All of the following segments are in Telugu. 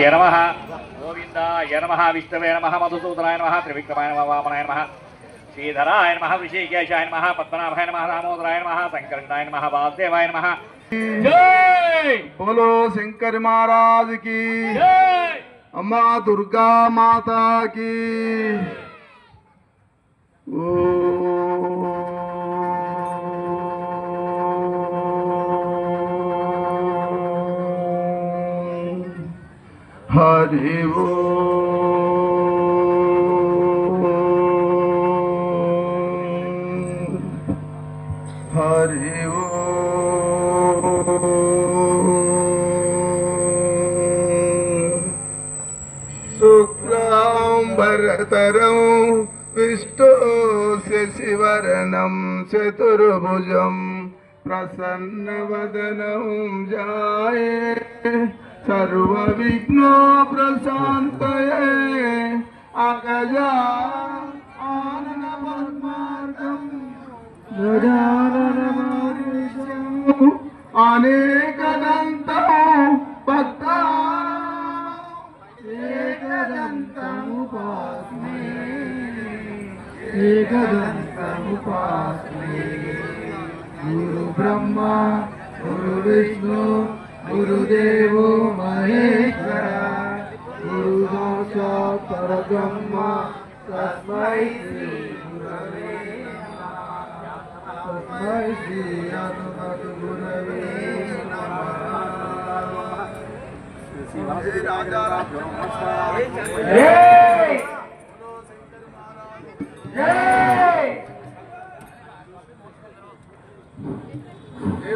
नमः गोविंदाय नमः विष्णवे नमः मधुसूदनाय नमः त्रिविक्रमाय नमः वामनाय नमः श्रीधराय नमः ऋषिकेशाय नमः पद्मनाभाय नमः दामोदराय नमः शंकराय नमः वासुदेवाय नमः। जय बोलो शंकर महाराज की जय। अम्मा दुर्गा माता की। हरि हरि शुक्लांबरधरं विष्णु शशिवर्णं चतुर्भुजं प्रसन्नवदनं ध्याये सर्वविघ्नो प्रशान्तये अगजा आननपद्मार्गं गजाननमहर्निशम् अनेकदन्तं एकदन्तमुपास्महे गुरु ब्रह्मा गुरु विष्णु गुरुदेवो महेश्वरा गुरु साक्षात् परब्रह्म तस्मै श्री गुरवे नमः तस्मै श्री गुरवे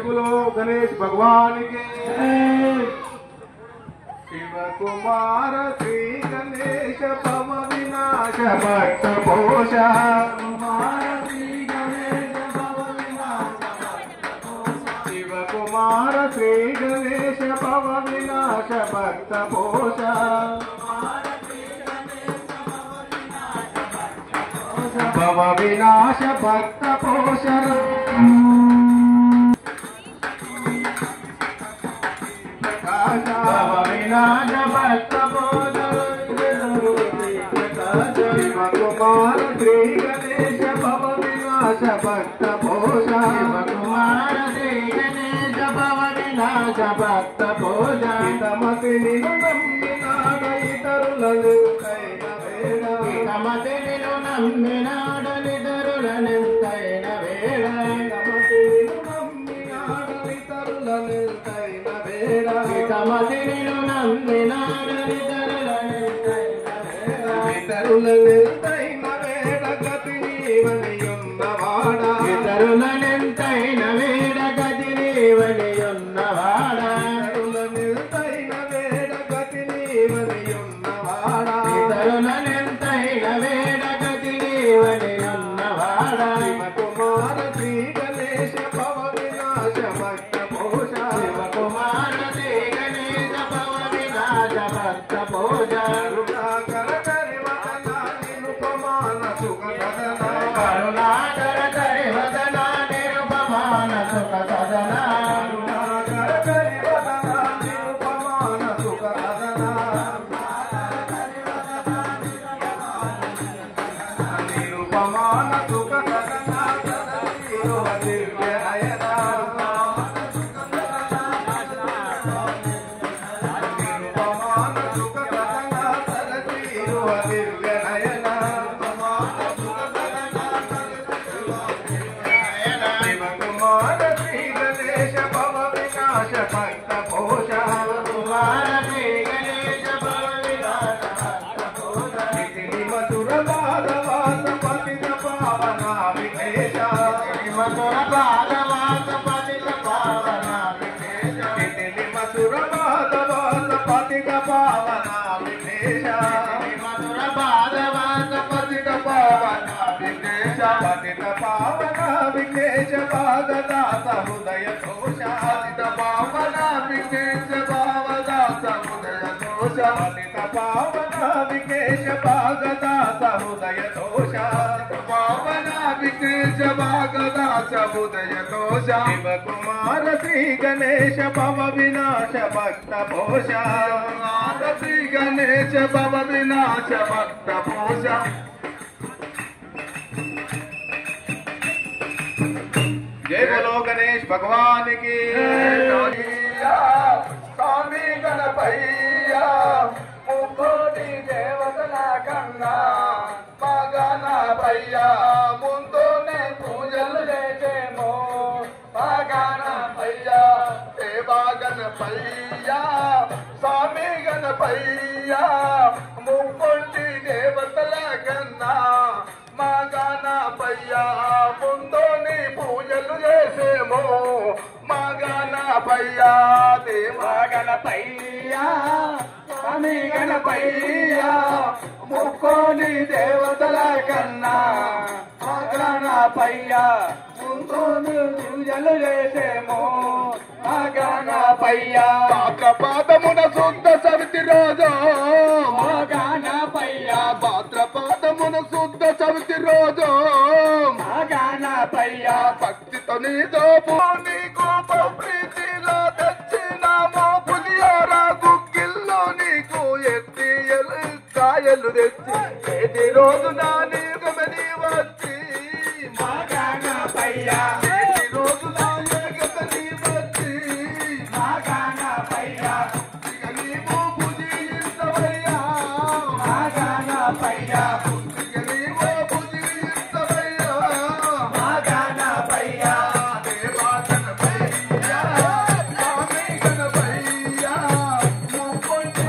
बोलो गणेश भगवान के। शिव कुमार श्री गणेश भव विनाश भक्त पोषा कुमार श्री गणेश भव विनाश शिव कुमार श्री गणेश भव विनाश भक्त पोषा भव विनाश भक्त पोषा विनाश भक्त शिव कुमार श्री गणेश भव विनाश भक्त पोषा कुमार श्री गणेश भव विनाश भक्त पोषा तमति शिव कुमार श्री गणेश भव विनाश भक्त पोषा श्री భవ వినాశ భక్త పోష जय बोलो गणेश भगवान की स्वामी गणपैया मुखोटी देवतला कन्ना गणपैया ముందునే పూజలు చేసేమో గణపయ్యా దేవా గణపయ్యా స్వామి గణపయ్యా ముక్కోటి దేవతల కన్నా మా గణపయ్యా ముందునే పూజలు చేసేమో మా గణపయ్యా దేవా గణపయ్యా స్వామి గణపయ్యా ముక్కోటి దేవతల కన్నా మా గణపయ్యా ముందునే పూజలు చేసేమో మా గణపయ్యా భాద్రపాదమున శుద్ధ చవితి రోజు మా గణపయ్యా భాద్రపాదమున శుద్ధ చవితి రోజు మా గణపయ్యా భక్తితో నీతో నీకు ప్రీతిలో తెచ్చినామో పులియారా గుగ్గిల్లో నీకు ఎత్తి కాయలు తెచ్చి ఏది రోజు నా నీగమని వచ్చి మా గణపయ్యా ఏది రోజు నా నీగమని వచ్చి మా గణపయ్యా ఇక నీవు పూజించవయ్యా మా గణపయ్యా ఇక నీవు పూజించవయ్యా మా గణపయ్యా దేవా గణపయ్యా స్వామి గణపయ్యా ముక్కోటి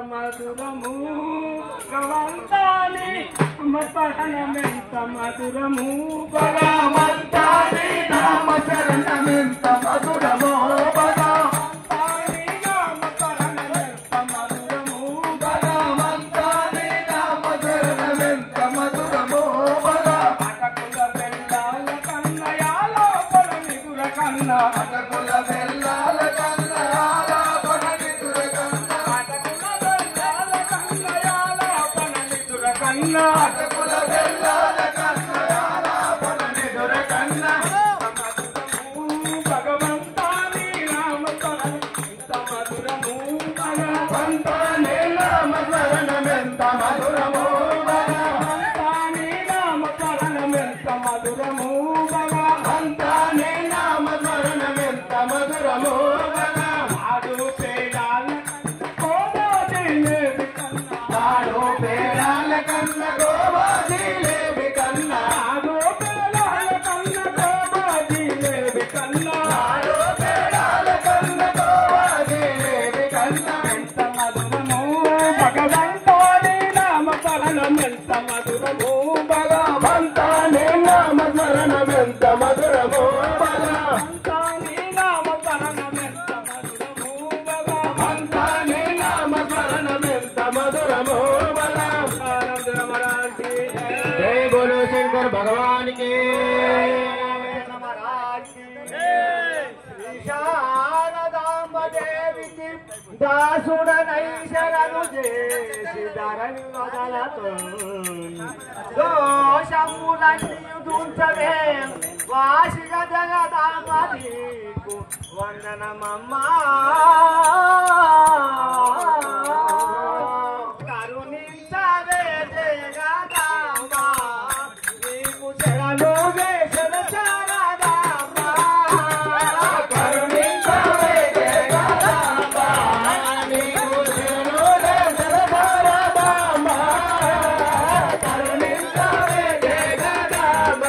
మధురము గవంతాని మపహనమెంత మధురము భగవంతాని నామ శరణమెంత మధురమో భగవంతాని నామ శరణమెంత మధురమో భగవంతాని నామ శరణమెంత మధురమో అటకుల బెల్లాల కన్నయాల పరమిదుర కన్న అటకుల బెల్లాల కన్నయాల పరమిదుర కన్న అటకుల బెల్లాల కన్నయాల పరమిదుర కన్న భగవంతాని నామ శరణమెంత మధురము భగవంతాని నామ శరణమెంత మధురమో భగవంతాని నామ శరణమెంత మధురము భగవంతాని నామ శరణమెంత మధురమో ఆడు పేడాల కోదాదేవి కన్నా పేడాల కన్న గోవా దాసుడనైశరను చేసి ధరణి వదలతో దోషములన్నీ దుంచవే వాసిగ జగదాంబకు వందనమమ్మా కరుణించవే జగదాంబ నీకు శరణు వేషణ శారదాంబ కరుణించవే జగదాంబ నీకు శరణు వేషణ శారదాంబ కరుణించవే జగదాంబ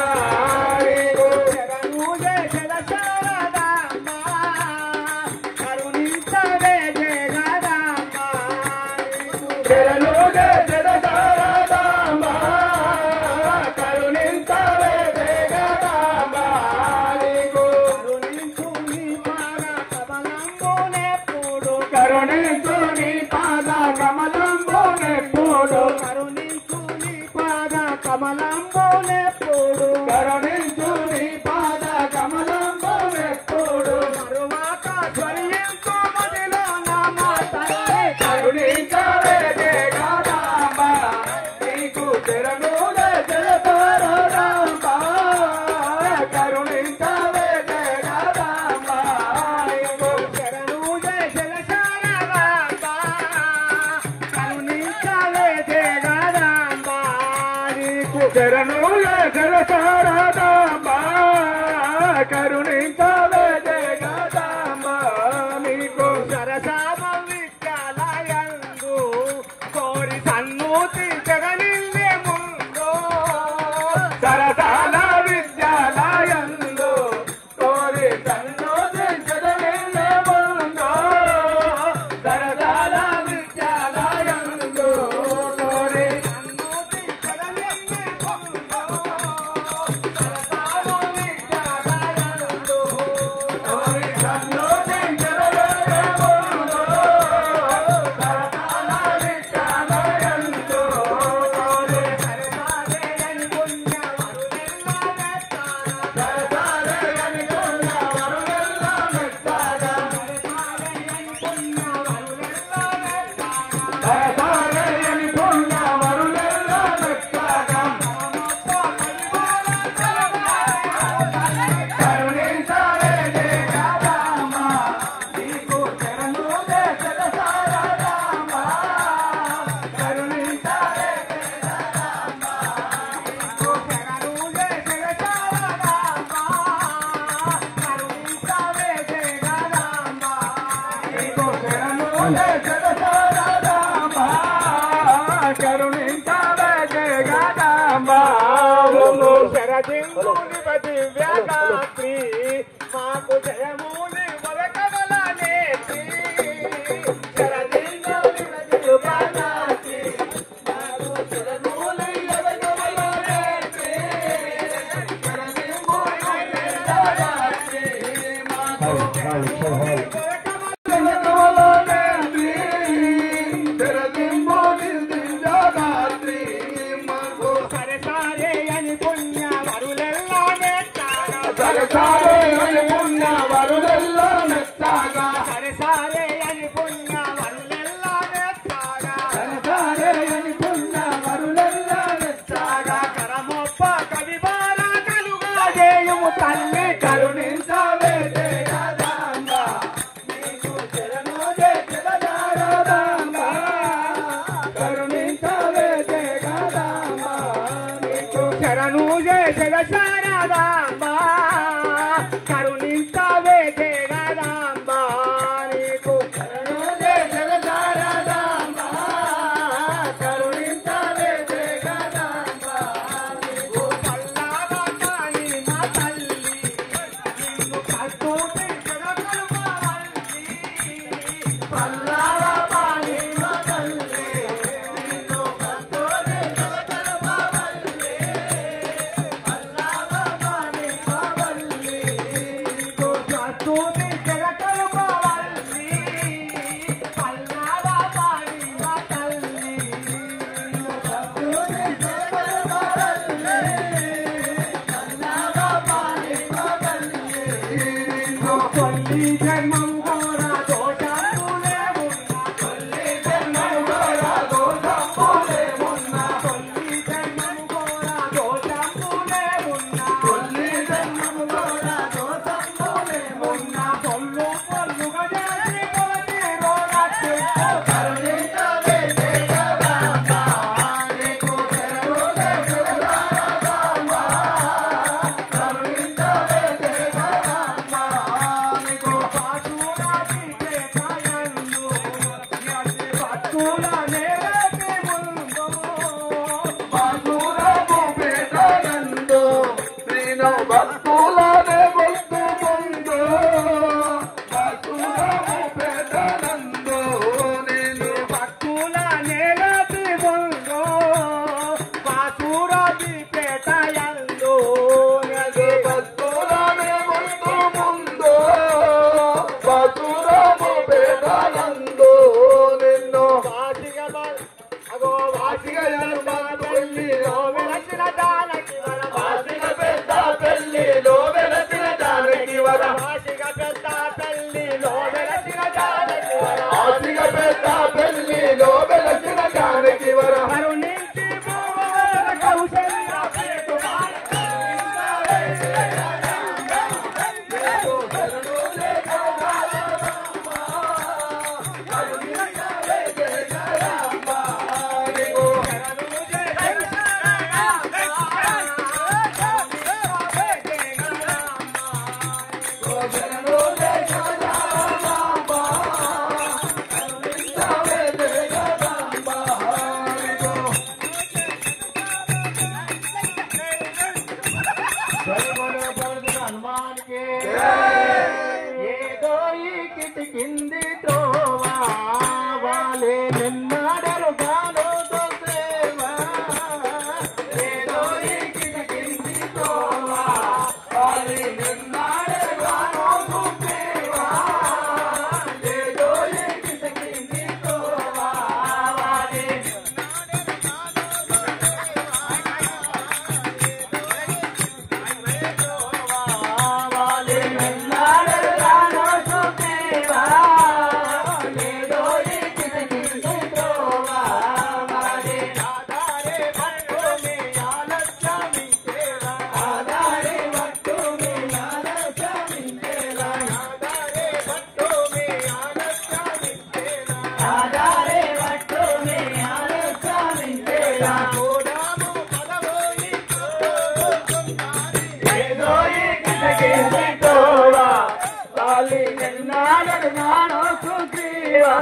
నీకు శరణు వేషణ శారదాంబ కరుణించవే జగదాంబ నీకు శరణు వేషణ శారదాంబ కరుణించవే జగదాంబ నీకు కరుణించు నీ పాద కమలంబోనెప్పుడు కరుణించు నీ పాద కమలంబోనెప్పుడు కరుణించు నీ పాద కమలంబోనెప్పుడు మరువాక స్వయంతో మదిలో నా మాట కరుణించవే జగదాంబ నీకు శరణు జగదాంబ కరుణించవే జగదాంబ నీకు శరణు జగదాంబ కరుణించవే జగదాంబ నీకు శరణు జగదాంబ కరుణించవే జగదాంబ నీకు సరసామ విద్యాలయందు కోరి సన్నుతి జగనిల్లే ముందు సరసాల విద్యాలయందు కోరి సన్నుతి జగనిల్లే ముందు సరసాల విద్యాలయందు కోరి సన్నుతి జగనిల్లే ముందు సరసాల విద్యాలయందు కోరి సన్నుతి జగనిల్లే ముందు సరసాల విద్యాలయందు కోరి సరసాలేని పుణ్యవరులెల్లా మెచ్చాగా కరుణించవే జగదాంబ నీకు శరణు జగదాంబ కరుణించవే జగదాంబ నీకు శరణు జగదాంబ కరుణించవే జగదాంబ నీకు శరణు జగదాంబ కరుణించవే జగదాంబ శరదింగుని దివ్యగాత్రి మాకు జయముని వరకవల నేత్రి శరదింగుని దివ్యగాత్రి మాకు జయముని వరకవల నేత్రి శరదింగుని దివ్యగాత్రి మాకు జయముని వరకవల నేత్రి శరదింగుని దివ్యగాత్రి మాకు సరసారే అని పుణ్యవరులెల్లా మెచ్చాగా సరసారే అని పుణ్యవరులెల్లా మెచ్చాగా సరసారే అని పుణ్యవరులెల్లా మెచ్చాగా సరసారే అని పుణ్యవరులెల్లా మెచ్చాగా కరమొప్ప కవిబాల కలుగా చేయుము తల్లి కరుణించవే జగదాంబ నీకు శరణు జగదాంబ కరుణించవే జగదాంబ నీకు శరణు జగదాంబ కరుణించవే జగదాంబ నీకు శరణు జగదాంబ కరుణించవే జగదాంబ నీకు పల్లావాణి మా తల్లి నిన్ను కస్తూరి జగకల్పవల్లి పల్లావాణి మా తల్లి నిన్ను కస్తూరి జగకల్పవల్లి పల్లావాణి మా తల్లి నీకు కస్తూరి జగకల్పవల్లి పల్లావాణి మా తల్లి నిన్ను కస్తూరి జగకల్పవల్లి పల్లావాణి మా తల్లి నిన్ను కొల్లి జన్మం కోర దోషాలు లేవు కింది తోవా వాలే నిన్నాడరు గాను తోసేవా ఏదో కింది తోవా వాలే నిన్నాడరు గాను తోసేవా ఏదో కింది తోవా వాలే నాను సుఖీవా